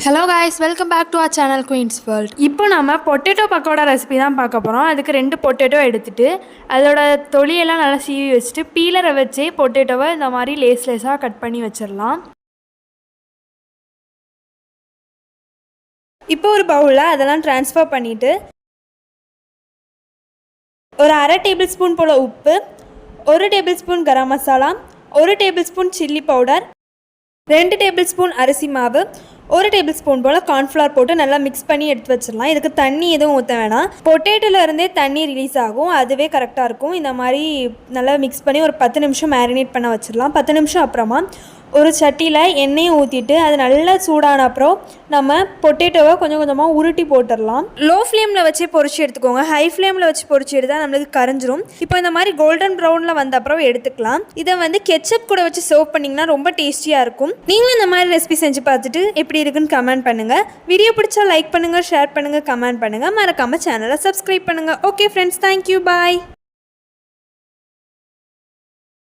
Hello guys, welcome back to our channel Queens World. இப்போ நம்ம potato pakoda recipe தான் பார்க்க போகிறோம். அதுக்கு 2 பொட்டேட்டோ எடுத்துகிட்டு அதோட தொலியெல்லாம் நல்லா சீவி வச்சுட்டு பீலரை வச்சு பொட்டேட்டோவை இந்த மாதிரி லேஸாக கட் பண்ணி வச்சிடலாம். இப்போ ஒரு பவுலில் அதெல்லாம் ட்ரான்ஸ்ஃபர் பண்ணிவிட்டு ஒரு 1/2 டேபிள் ஸ்பூன் போல் உப்பு, 1 tablespoon garam masala, 1 tablespoon chilli powder, 2 tablespoon அரிசி மாவு, 1 டேபிள் ஸ்பூன் போல் கார்ன்ஃப்ளவர் போட்டு நல்லா மிக்ஸ் பண்ணி எடுத்து வச்சிடலாம். இதுக்கு தண்ணி எதுவும் ஊற்ற வேணாம். பொட்டேட்டோலேருந்தே தண்ணி ரிலீஸ் ஆகும், அதுவே கரெக்டாக இருக்கும். இந்த மாதிரி நல்லா மிக்ஸ் பண்ணி ஒரு 10 நிமிஷம் மேரினேட் பண்ண வச்சிடலாம். 10 நிமிஷம் அப்புறமா ஒரு சட்டியில் எண்ணெயை ஊற்றிட்டு அது நல்லா சூடான அப்புறம் நம்ம பொட்டேட்டோவை கொஞ்சம் கொஞ்சமாக உருட்டி போட்டுடலாம். லோ ஃப்ளேமில் வச்சு பொரிச்சு எடுத்துக்கோங்க. ஹை ஃப்ளேமில் வச்சு பொரிச்சு எடுத்தால் நம்மளுக்கு கரைஞ்சிரும். இப்போ இந்த மாதிரி கோல்டன் ப்ரௌனில் வந்த அப்புறம் எடுத்துக்கலாம். இதை கெச்சப் கூட வச்சு சர்வ் பண்ணிங்கன்னா ரொம்ப டேஸ்டியாக இருக்கும். நீங்களும் இந்த மாதிரி ரெசிபி செஞ்சு பார்த்துட்டு எப்படி இருக்குன்னு கமெண்ட் பண்ணுங்கள். வீடியோ பிடிச்சா லைக் பண்ணுங்கள், ஷேர் பண்ணுங்கள், கமெண்ட் பண்ணுங்கள். மறக்காமல் சேனலை சப்ஸ்கிரைப் பண்ணுங்கள். ஓகே ஃப்ரெண்ட்ஸ், தேங்க்யூ, பாய்.